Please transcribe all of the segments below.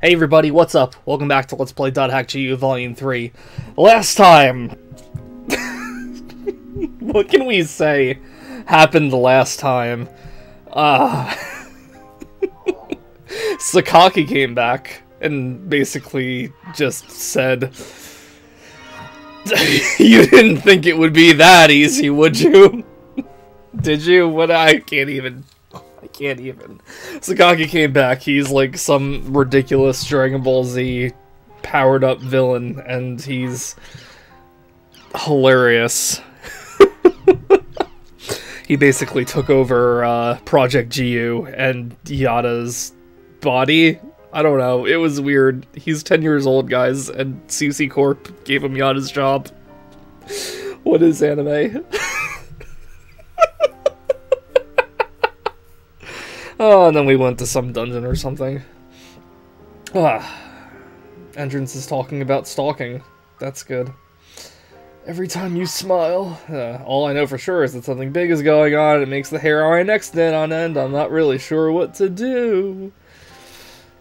Hey everybody, what's up? Welcome back to Let's Play Taihaku Volume 3. Last time... what can we say happened last time? Sakaki came back and basically just said... You didn't think it would be that easy, would you? Did you? What? I can't even... Sakaki came back. He's like some ridiculous Dragon Ball Z powered up villain, and he's hilarious. He basically took over Project GU and Yada's body. I don't know. It was weird. He's 10 years old, guys, and CC Corp gave him Yada's job. What is anime? Oh, and then we went to some dungeon or something. Entrance is talking about stalking. That's good. Every time you smile, all I know for sure is that something big is going on, and it makes the hair on my neck stand on end. I'm not really sure what to do.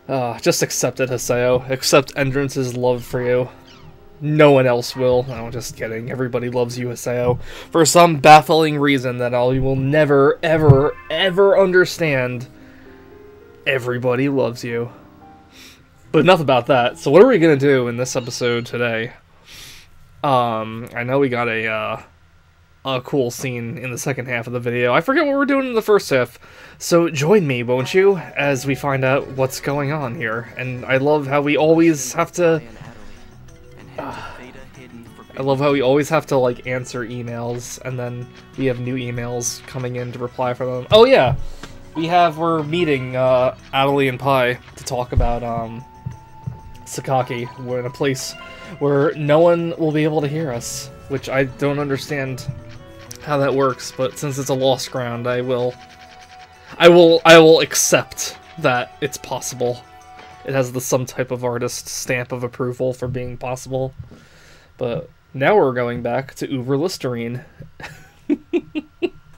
Just accept it, Haseo. Accept Entrance's love for you. No one else will. No, just kidding. Everybody loves you, Haseo. For some baffling reason that you will never, ever, ever understand. Everybody loves you. But enough about that. So what are we gonna do in this episode today? I know we got a cool scene in the second half of the video. I forget what we're doing in the first half. So join me, won't you, as we find out what's going on here. And I love how we always have to... I love how we always have to, like, answer emails, and then we have new emails coming in to reply for them. Oh, yeah! We're meeting, Adelie and Pai to talk about, Sakaki. We're in a place where no one will be able to hear us, which I don't understand how that works, but since it's a lost ground, I will accept that it's possible. It has some type of artist stamp of approval for being possible. But now we're going back to Uberlisterine.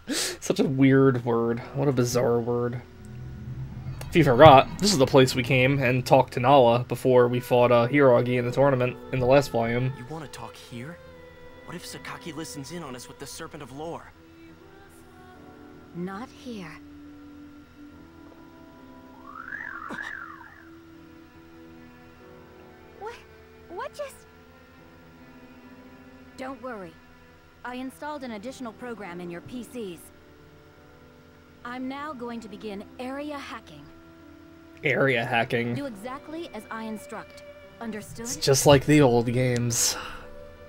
Such a weird word. What a bizarre word. If you forgot, this is the place we came and talked to Nala before we fought Hiiragi in the tournament in the last volume. You want to talk here? What if Sakaki listens in on us with the Serpent of Lore? Not here. What just... Don't worry. I installed an additional program in your PCs. I'm now going to begin area hacking. Area hacking. Do exactly as I instruct. Understood? It's just like the old games.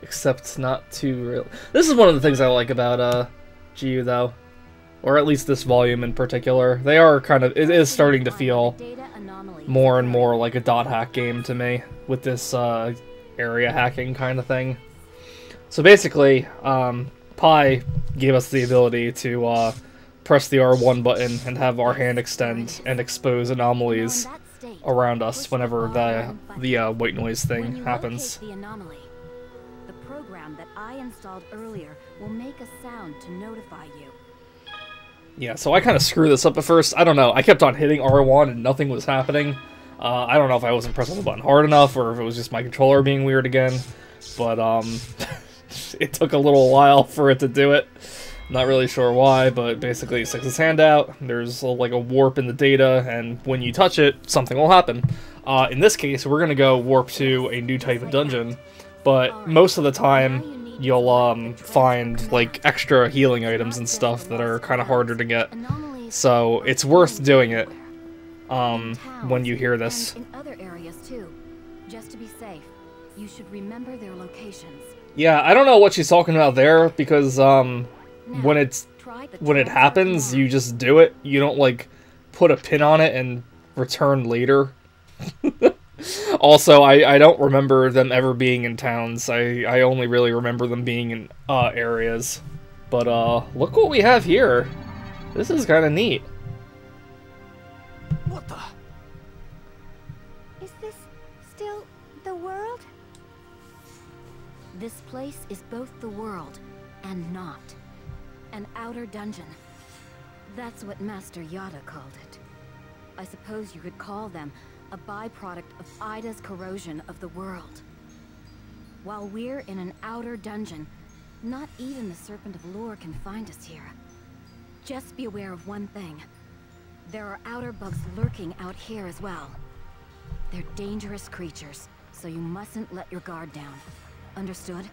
Except not too real. This is one of the things I like about GU though. Or at least this volume in particular. They are kind of... It is starting to feel more and more like a dot hack game to me. With this area hacking kind of thing. So basically, Pai gave us the ability to press the R1 button and have our hand extend and expose anomalies around us whenever the white noise thing happens. The program that I installed earlier will make a sound to notify you. Yeah, so I kind of screwed this up at first. I don't know. I kept on hitting R1 and nothing was happening. I don't know if I wasn't pressing the button hard enough or if it was just my controller being weird again. But, it took a little while for it to do it. Not really sure why, but basically it sticks his hand out. There's like a warp in the data, and when you touch it, something will happen. In this case, we're gonna go warp to a new type of dungeon. But most of the time, you'll find like extra healing items and stuff that are kind of harder to get. So it's worth doing it. When you hear this. In other areas too. Just to be safe, you should remember their locations. Yeah, I don't know what she's talking about there because when it happens, you just do it. You don't like put a pin on it and return later. Also, I don't remember them ever being in towns. I only really remember them being in areas. But look what we have here. This is kind of neat. What the? Is this still the world? This place is both the world and not. An outer dungeon. That's what Master Yada called it. I suppose you could call them a byproduct of Ida's corrosion of the world. While we're in an outer dungeon, not even the Serpent of Lore can find us here. Just be aware of one thing. There are outer bugs lurking out here as well. They're dangerous creatures, so you mustn't let your guard down. Understood?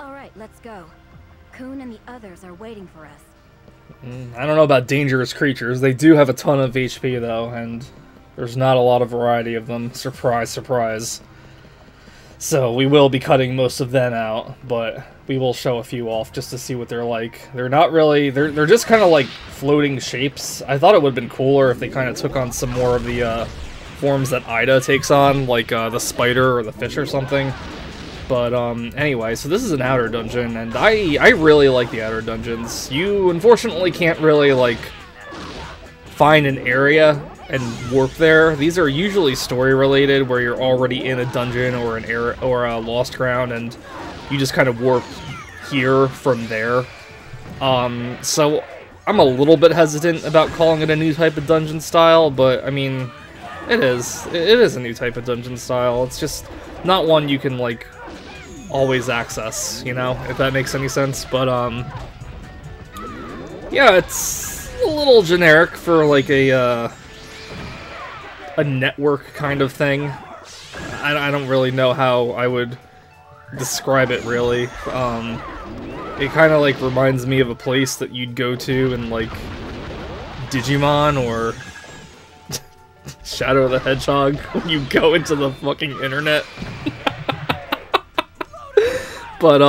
Alright, let's go. Kun and the others are waiting for us. I don't know about dangerous creatures. They do have a ton of HP, though, and there's not a lot of variety of them. Surprise, surprise. So we will be cutting most of them out, but we will show a few off just to see what they're like. They're not really... They're just kind of like floating shapes. I thought it would have been cooler if they kind of took on some more of the forms that Ida takes on, like the spider or the fish or something. But anyway, so this is an outer dungeon, and I really like the outer dungeons. You unfortunately can't really like find an area and warp there. These are usually story related, where you're already in a dungeon or an area or a lost ground, and you just kind of warp here from there. So I'm a little bit hesitant about calling it a new type of dungeon style, but I mean, it is a new type of dungeon style. It's just not one you can like always access, you know, if that makes any sense. But yeah, it's a little generic for like a network kind of thing. I don't really know how I would describe it, really. It kind of like reminds me of a place that you'd go to in like Digimon or Shadow the Hedgehog when you go into the fucking internet. But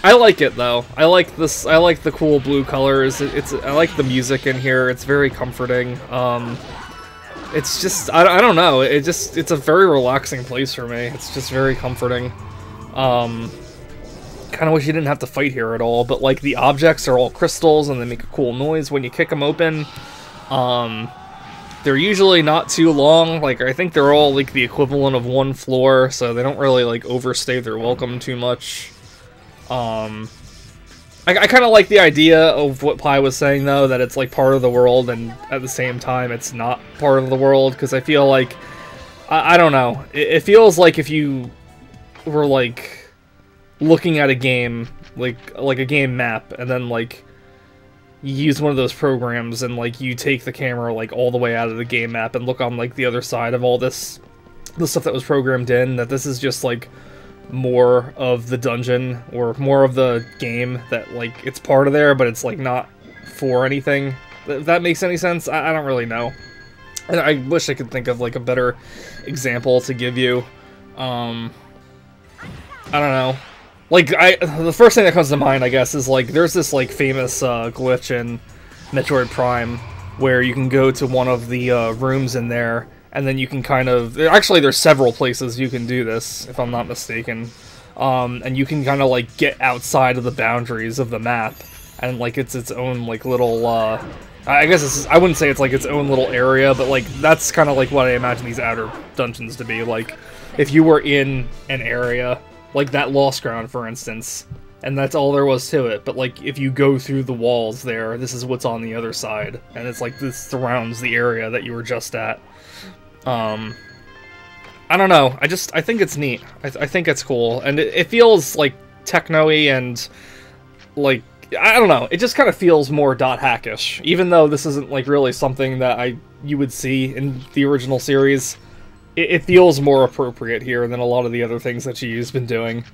I like it though. I like this. I like the cool blue colors. I like the music in here. It's very comforting. It's just I don't know. It's a very relaxing place for me. It's just very comforting. Kind of wish you didn't have to fight here at all. But like the objects are all crystals and they make a cool noise when you kick them open. They're usually not too long. Like I think they're all like the equivalent of one floor, so they don't really like overstay their welcome too much. I kind of like the idea of what Pi was saying though, that it's like part of the world and at the same time it's not part of the world, because I feel like I don't know. It feels like if you were like looking at a game like a game map and then like you use one of those programs and like you take the camera like all the way out of the game map and look on like the other side of all the stuff that was programmed in, that this is just like more of the dungeon or more of the game, that like it's part of there but it's like not for anything. If that makes any sense. I don't really know, and I wish I could think of like a better example to give you. I don't know. Like, the first thing that comes to mind, I guess, is, like, there's this, like, famous glitch in Metroid Prime where you can go to one of the rooms in there, and then you can kind of... Actually, there's several places you can do this, if I'm not mistaken. And you can kind of, like, get outside of the boundaries of the map, and, like, it's its own, like, little, I guess I wouldn't say it's, like, its own little area, but, like, that's kind of, like, what I imagine these outer dungeons to be. Like, if you were in an area... like that Lost Ground, for instance, and that's all there was to it. But, like, if you go through the walls there, this is what's on the other side. And it's like, this surrounds the area that you were just at. I don't know. I think it's neat. I think it's cool. And it feels, like, techno-y and, like, I don't know. It just kind of feels more .hack-ish. Even though this isn't, like, really something that you would see in the original series. It feels more appropriate here than a lot of the other things that she's been doing.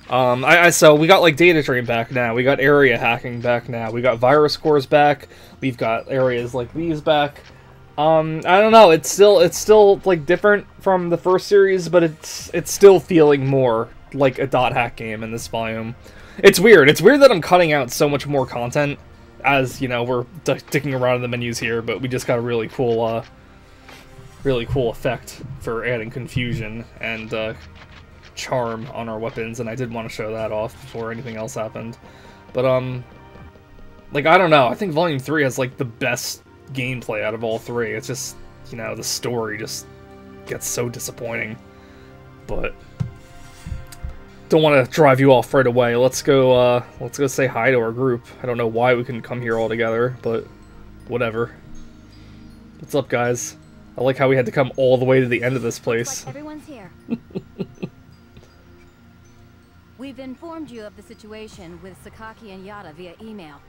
So we got like data drain back now. We got area hacking back now. We got virus cores back. We've got areas like these back. I don't know. It's still like different from the first series, but it's still feeling more like a .hack game in this volume. It's weird. It's weird that I'm cutting out so much more content, as you know we're dicking around in the menus here, but we just got a really cool effect for adding confusion and charm on our weapons, and I did want to show that off before anything else happened. But like, I don't know, I think Volume 3 has like the best gameplay out of all three. It's just, you know, the story just gets so disappointing. But don't want to drive you off right away. Let's go say hi to our group. I don't know why we couldn't come here all together, but whatever. What's up, guys? I like how we had to come all the way to the end of this place. Like everyone's here. We've informed you of the situation with Sakaki and Yada via email.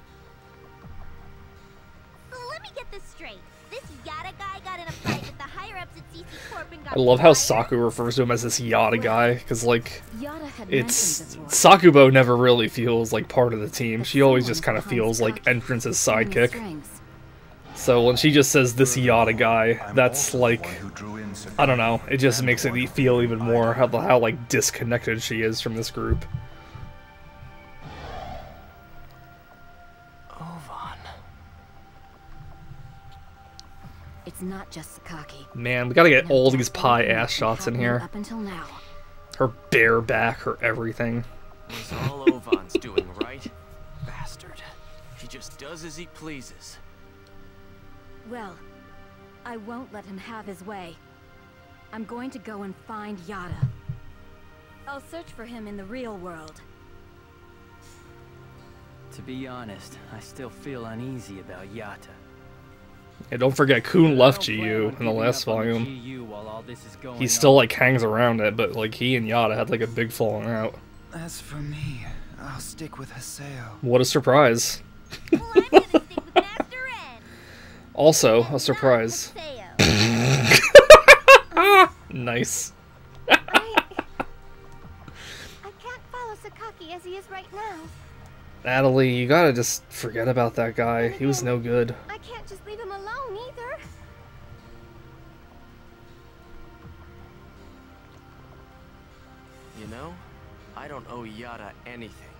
Let me get this straight. This Yada guy got in a fight with the higher-ups at CC Corp and got I love how fired? Saku refers to him as this Yada guy, because, like, Yada had it's... mentioned before. Sakubo never really feels like part of the team. She always just kind of feels like Entrance's sidekick. So when she just says this Yada guy, that's like... I don't know, it just makes it feel even more how like, disconnected she is from this group. It's not just Sakaki. Man, we gotta get all these pie ass shots in here. Up until now. Her bare back, her everything. Was all Ovan's doing, right? Bastard. He just does as he pleases. Well, I won't let him have his way. I'm going to go and find Yada. I'll search for him in the real world. To be honest, I still feel uneasy about Yata. And don't forget, Kun left GU in the last volume. He still, like, hangs around it, but, like, he and Yada had, like, a big falling out. As for me, I'll stick with Haseo. What a surprise. Well, I'm gonna stick with Master N. Also, a surprise. Haseo. Nice. I can't follow Sakaki as he is right now. Natalie, you gotta just forget about that guy. He was no good. I can't just leave him alone either. You know, I don't owe Yada anything.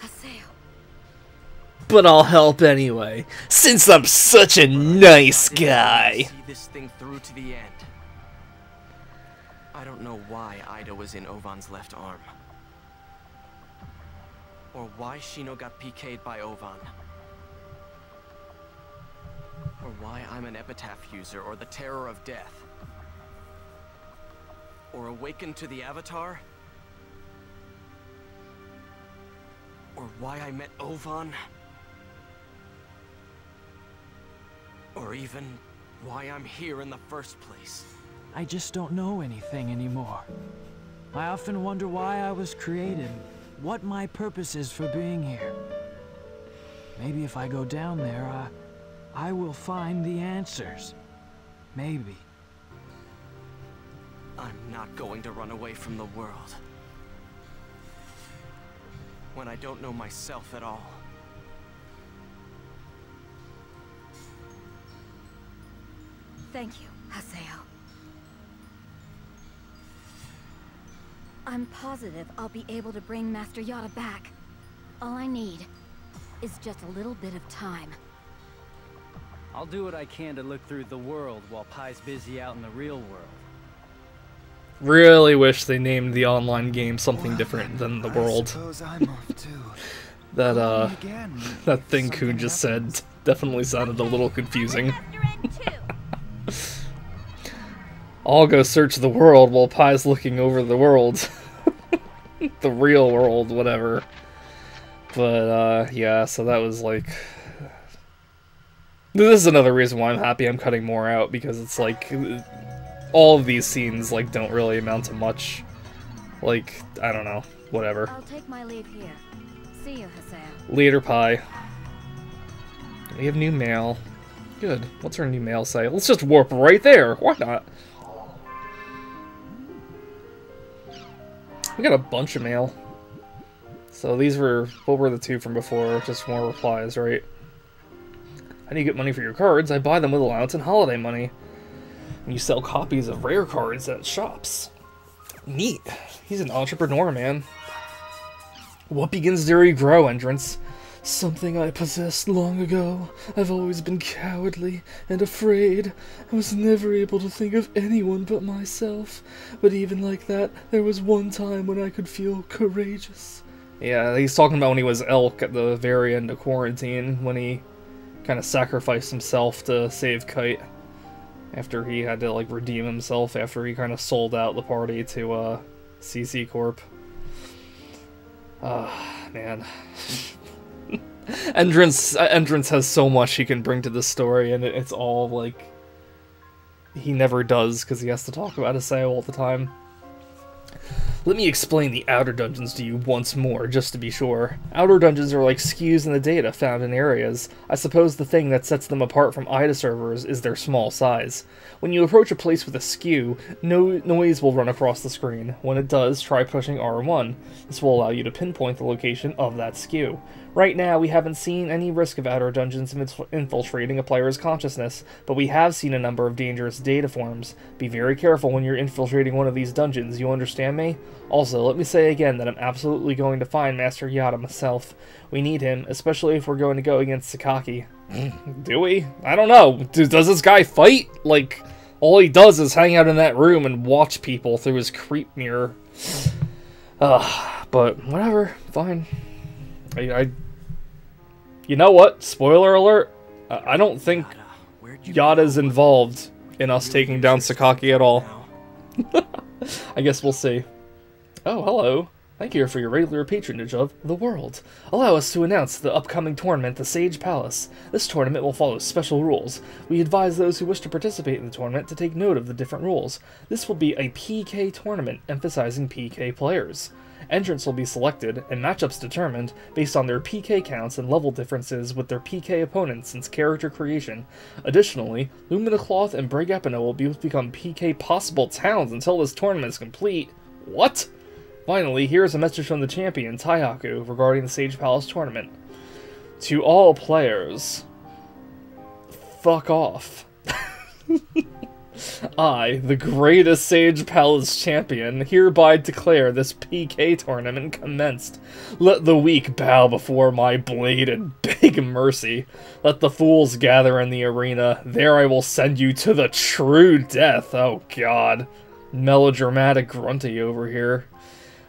Haseo. But I'll help anyway, since I'm such a nice I guy. see this thing through to the end. I don't know why Ida was in Ovan's left arm. Or why Shino got PK'd by Ovan. Or why I'm an epitaph user or the terror of death. Or awakened to the Avatar. Or why I met Ovan. Or even why I'm here in the first place. I just don't know anything anymore. I often wonder why I was created, what my purpose is for being here. Maybe if I go down there, I will find the answers. Maybe. I'm not going to run away from the world. When I don't know myself at all. Thank you, Haseo. I'm positive I'll be able to bring Master Yada back. All I need is just a little bit of time. I'll do what I can to look through the world while Pai's busy out in the real world. Really wish they named the online game something different than the world. I suppose I'm off too. That, Call me again. that thing Kun Something just happens. said definitely sounded a little confusing. Master N too. I'll go search the world while Pai's looking over the world. The real world, whatever. But, yeah, so that was like... This is another reason why I'm happy I'm cutting more out, because it's like... All of these scenes, like, don't really amount to much. Like, I don't know. Whatever. I'll take my leave here. See you, Haseo. Later, Pai. We have new mail. Good. What's our new mail say? Let's just warp right there. Why not? We got a bunch of mail. So these were... What were the two from before? Just more replies, right? How do you get money for your cards? I buy them with allowance and holiday money. And you sell copies of rare cards at shops. Neat. He's an entrepreneur, man. What begins to regrow, Entrance? Something I possessed long ago. I've always been cowardly and afraid. I was never able to think of anyone but myself. But even like that, there was one time when I could feel courageous. Yeah, he's talking about when he was Elk at the very end of quarantine, when he kind of sacrificed himself to save Kite. After he had to, like, redeem himself after he kind of sold out the party to, CC Corp. Man. Entrance has so much he can bring to the story, and it's all, like, he never does because he has to talk about Haseo all the time. Let me explain the outer dungeons to you once more, just to be sure. Outer dungeons are like skews in the data found in areas. I suppose the thing that sets them apart from IDA servers is their small size. When you approach a place with a skew, no noise will run across the screen. When it does, try pushing R1. This will allow you to pinpoint the location of that skew. Right now, we haven't seen any risk of outer dungeons infiltrating a player's consciousness, but we have seen a number of dangerous data forms. Be very careful when you're infiltrating one of these dungeons, you understand me? Also, let me say again that I'm absolutely going to find Master Yada myself. We need him, especially if we're going to go against Sakaki. Do we? I don't know. Does this guy fight? Like, all he does is hang out in that room and watch people through his creep mirror. But whatever, fine. You know what? Spoiler alert. I don't think Yada's involved in us taking down Sakaki at all. I guess we'll see. Oh, hello. Thank you for your regular patronage of the world. Allow us to announce the upcoming tournament, the Sage Palace. This tournament will follow special rules. We advise those who wish to participate in the tournament to take note of the different rules. This will be a PK tournament, emphasizing PK players. Entrants will be selected, and matchups determined, based on their PK counts and level differences with their PK opponents since character creation. Additionally, Lumina Cloth and Brigapino will become PK possible towns until this tournament is complete. What? Finally, here's a message from the champion, Taihaku, regarding the Sage Palace tournament. To all players, fuck off. I, the greatest Sage Palace champion, hereby declare this PK tournament commenced. Let the weak bow before my blade and beg mercy. Let the fools gather in the arena. There I will send you to the true death. Oh god. Melodramatic grunty over here.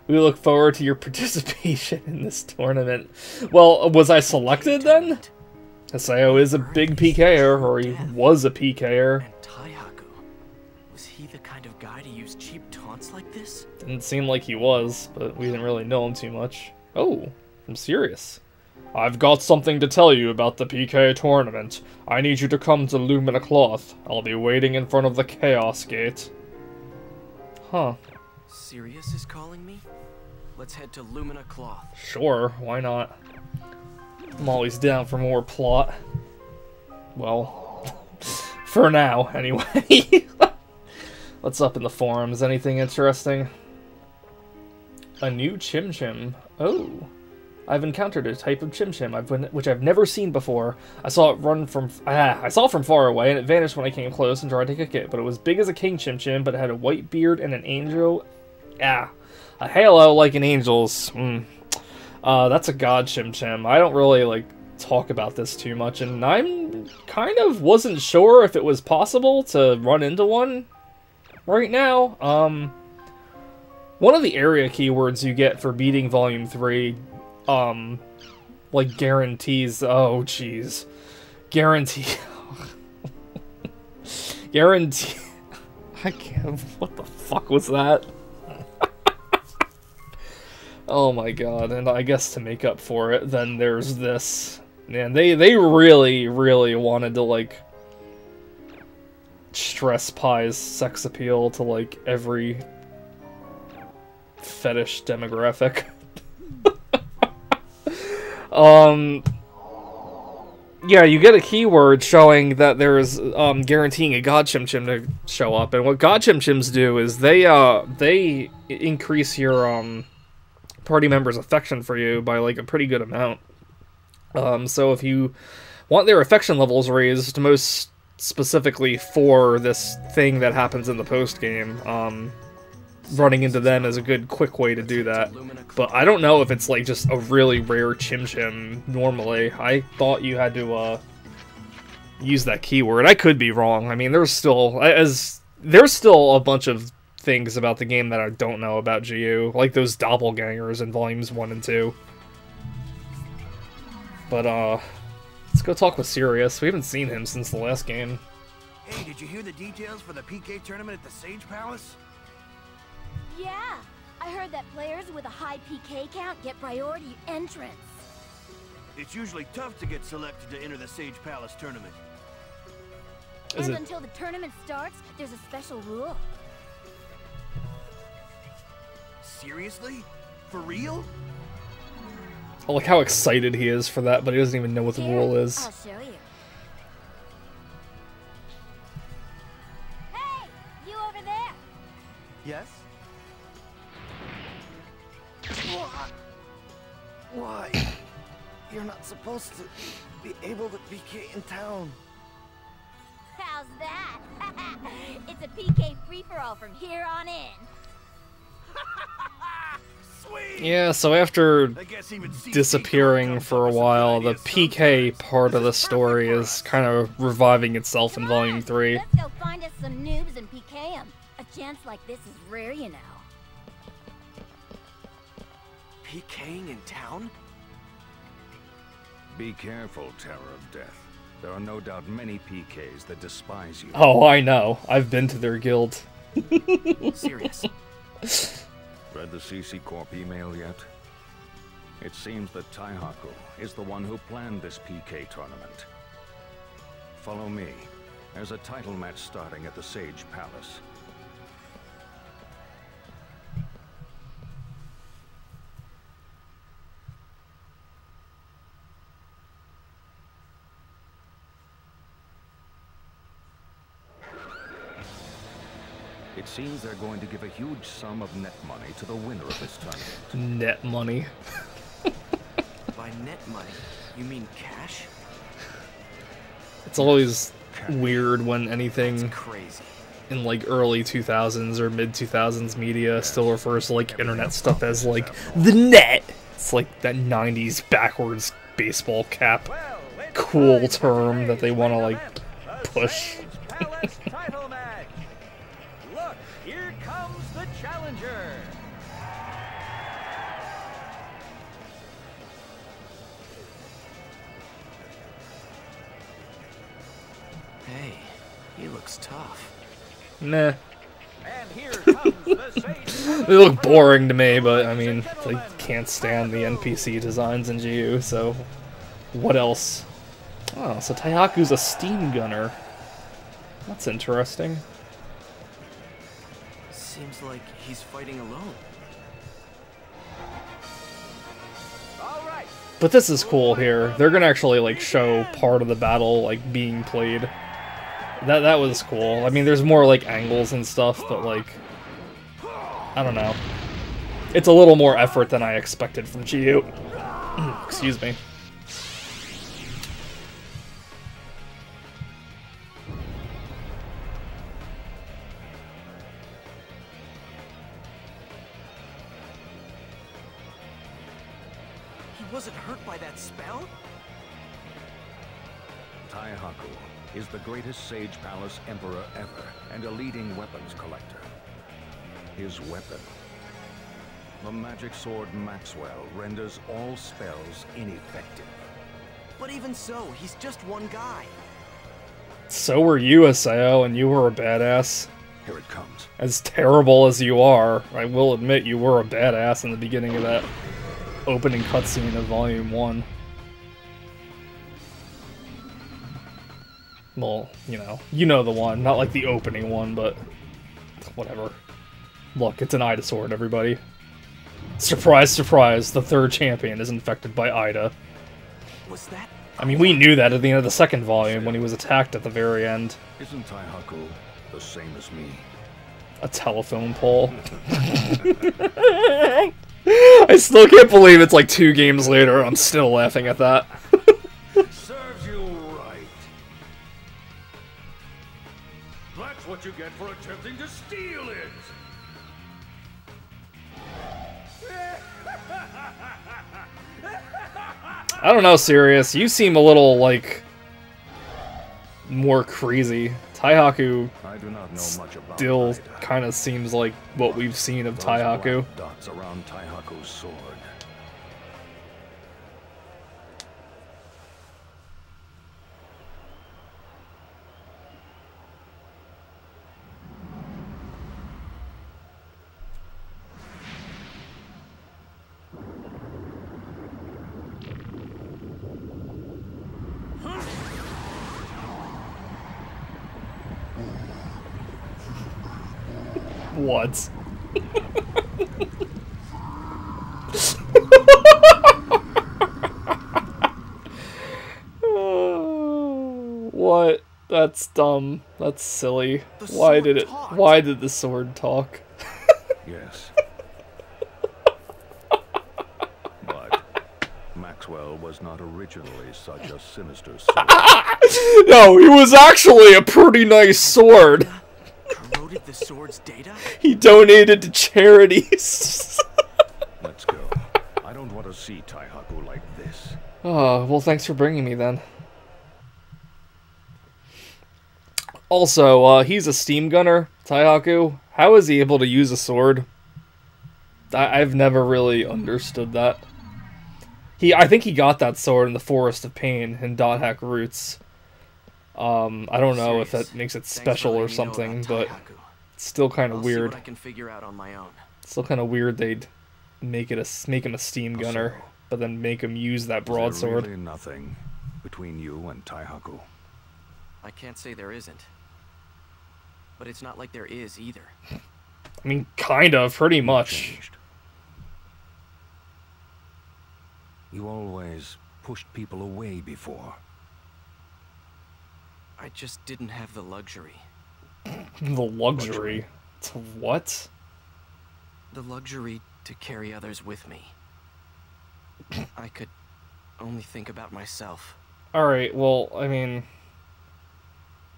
We look forward to your participation in this tournament. Well, was I selected then? Haseo is a big PKer, or he was a PKer. And Taihaku, was he the kind of guy to use cheap taunts like this? Didn't seem like he was, but we didn't really know him too much. Oh, from Sirius. I've got something to tell you about the PK tournament. I need you to come to Lumina Cloth. I'll be waiting in front of the Chaos Gate. Huh. Sirius is calling me? Let's head to Lumina Cloth. Sure, why not? I'm always down for more plot. Well, for now, anyway. What's up in the forums? Anything interesting? A new Chim Chim. Oh. I've encountered a type of Chim Chim which I've never seen before. I saw it from far away, and it vanished when I came close and tried to kick it. But it was big as a king Chim Chim, but it had a white beard and an angel. A halo like an angel's. That's a god Chim Chim. I don't really, like, talk about this too much, and I'm kind of wasn't sure if it was possible to run into one right now. One of the area keywords you get for beating Volume 3, like, guarantees... Oh, jeez. Guarantee... Guarantee... I can't... What the fuck was that? Oh my god, and I guess to make up for it, then there's this. Man, they really, really wanted to, like, stress Pie's sex appeal to, like, every fetish demographic. Yeah, you get a keyword showing that there's, guaranteeing a God Chim Chim to show up, and what God Chim Chims do is they increase your, party members' affection for you by, like, a pretty good amount. So if you want their affection levels raised, most specifically for this thing that happens in the post-game, running into them is a good, quick way to do that. But I don't know if it's, like, just a really rare Chim Chim normally. I thought you had to, use that keyword. I could be wrong. I mean, there's still a bunch of things about the game that I don't know about GU, like those doppelgangers in volumes 1 and 2. But let's go talk with Sirius. We haven't seen him since the last game. Hey, did you hear the details for the PK tournament at the Sage Palace? Yeah, I heard that players with a high PK count get priority entrance. It's usually tough to get selected to enter the Sage Palace tournament. Is And it? until the tournament starts, there's a special rule. Seriously? For real? I like how excited he is for that, but he doesn't even know what the Here, rule is. I'll show you. Hey, you over there? Yes? Why? You're not supposed to be able to PK in town. How's that? It's a PK free-for-all from here on in. Sweet! Yeah, so after I guess even CC disappearing comes for a up with while, good the ideas PK sometimes. part of the This is story perfect for is us. kind of reviving itself in Come Volume on, 3. Let's go find us some noobs and PK them. A chance like this is rare, you know. PKing in town? Be careful, Terror of Death. There are no doubt many PKs that despise you. Oh, I know. I've been to their guild. Serious. Read the CC Corp email yet? It seems that Taihaku is the one who planned this PK tournament. Follow me. There's a title match starting at the Sage Palace. It seems they're going to give a huge sum of net money to the winner of this tournament. Net money. By net money, you mean cash? It's always weird when That's anything crazy. in like early 2000s or mid 2000s media still refers to like internet stuff as like the net. It's like that 90s backwards baseball cap cool term that they want to like push. Palace title match. Look, here comes the challenger. Hey, he looks tough. Meh. And here comes the Sage. They look boring to me, but I mean, I can't stand the NPC designs in GU, so what else? Oh, so Taihaku's a steam gunner. That's interesting. Seems like he's fighting alone. All right. But this is cool here. They're gonna actually like show part of the battle like being played. That was cool. I mean, there's more like angles and stuff, but like I don't know. It's a little more effort than I expected from GU. Excuse me. He wasn't hurt by that spell? Taihaku is the greatest Sage Palace Emperor ever and a leading weapons collector. His weapon, the magic sword Maxwell, renders all spells ineffective. But even so, he's just one guy. So were you, Haseo, and you were a badass. Here it comes. As terrible as you are, I will admit you were a badass in the beginning of that opening cutscene of Volume 1. Well, you know the one. Not like the opening one, but whatever. Look, it's an Ida sword, everybody. Surprise, surprise, the third champion is infected by Ida. Was that? I mean, we knew that at the end of the second volume when he was attacked at the very end. Isn't Taihaku the same as me? A telephone pole. I still can't believe it's like 2 games later. I'm still laughing at that. Serves you right. That's what you get for attempting to steal it. I don't know, Sirius. You seem a little, like, more crazy. Taihaku I do not know much about still Ida. kind of seems like what we've seen of Those Taihaku. black dots around Taihaku's sword. What? What? That's dumb. That's silly. Why did the sword talk? Yes. But Maxwell was not originally such a sinister sword. No, he was actually a pretty nice sword. Corroded the sword's data? He donated to charities. Let's go. I don't want to see Taihaku like this. Oh, well, thanks for bringing me then. Also, he's a steam gunner, Taihaku. How is he able to use a sword? I've never really understood that. I think he got that sword in the Forest of Pain in .hack Roots. I don't know if that makes it special or something, but it's still kind of weird. See what I can figure out on my own. Still kind of weird they'd make him a steam gunner, but then make him use that broadsword. Really nothing between you and Taihaku. I can't say there isn't. But it's not like there is either. I mean, kind of, pretty much. Changed. You always pushed people away before. I just didn't have the luxury. The luxury? To what? The luxury to carry others with me. I could only think about myself. Alright, well, I mean...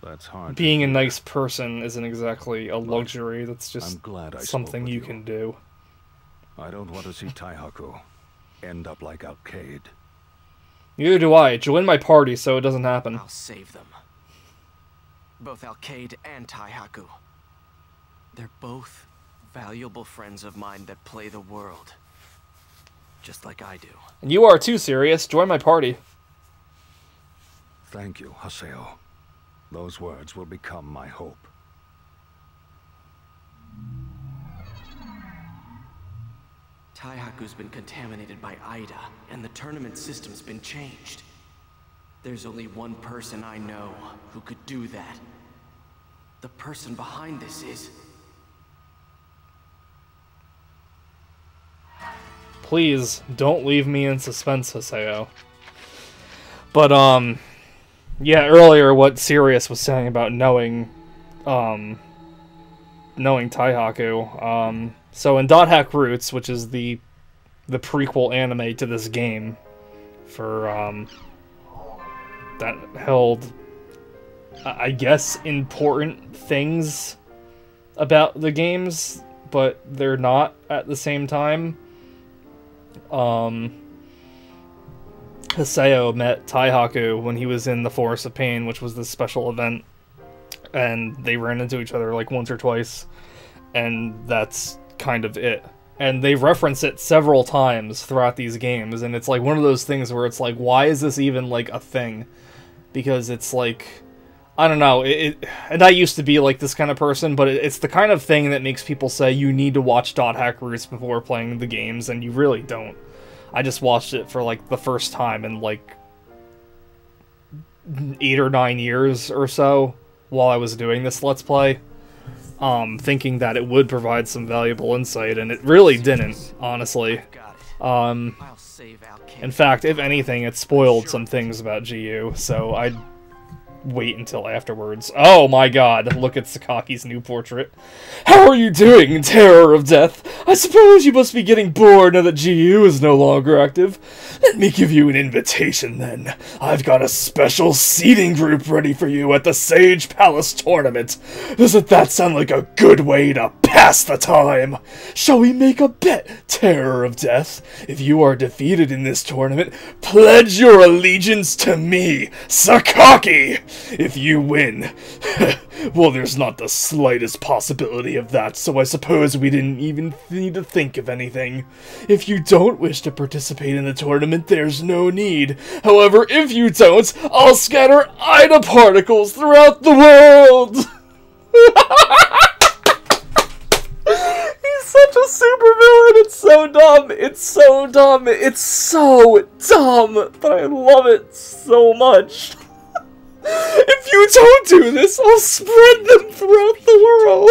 That's hard. Being a nice person isn't exactly a luxury, that's just something you can do. I don't want to see Taihaku end up like Alcade. Neither do I. Join my party so it doesn't happen. I'll save them. Both Alcade and Taihaku. They're both valuable friends of mine that play the world. Just like I do. And you are too, Sirius. Join my party. Thank you, Haseo. Those words will become my hope. Taihaku's been contaminated by Ida, and the tournament system's been changed. There's only one person I know who could do that. The person behind this is... Please, don't leave me in suspense, Haseo. But, yeah, earlier what Sirius was saying about knowing Taihaku, so in .hack Roots, which is the prequel anime to this game, for, that held, I guess, important things about the games, but they're not at the same time. Haseo met Taihaku when he was in the Forest of Pain, which was this special event, and they ran into each other like once or twice, and that's kind of it. And they reference it several times throughout these games, and it's like one of those things where it's like, why is this even like a thing? Because it's like, I don't know, and I used to be like this kind of person, but it's the kind of thing that makes people say you need to watch .hack Roots before playing the games, and you really don't. I just watched it for like the first time in like 8 or 9 years or so while I was doing this Let's Play, thinking that it would provide some valuable insight, and it really didn't, honestly. In fact, if anything, it spoiled some things about GU, so I'd wait until afterwards. Oh my god, look at Sakaki's new portrait. How are you doing, Terror of Death? I suppose you must be getting bored now that GU is no longer active. Let me give you an invitation then. I've got a special seating group ready for you at the Sage Palace tournament. Doesn't that sound like a good way to pass the time? Shall we make a bet, Terror of Death? If you are defeated in this tournament, pledge your allegiance to me, Sakaki! If you win, well, there's not the slightest possibility of that, so I suppose we didn't even need to think of anything. If you don't wish to participate in the tournament, there's no need. However, if you don't, I'll scatter Ida particles throughout the world! He's such a supervillain, it's so dumb, it's so dumb, it's so dumb, but I love it so much. If you don't do this, I'll spread them throughout the world.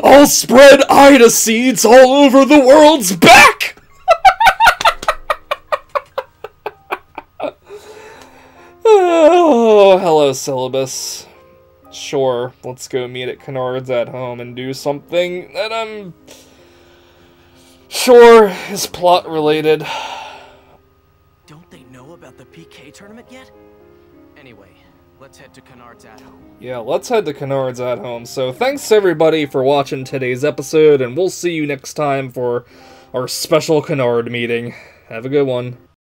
I'll spread Ida seeds all over the world's back! Oh, hello, Syllabus. Sure, let's go meet at Kennard's at home and do something that I'm sure is plot-related. Don't they know about the PK tournament yet? Anyway, let's head to Kennard's at home. Yeah, let's head to Kennard's at home. So thanks everybody for watching today's episode, and we'll see you next time for our special Kennard meeting. Have a good one.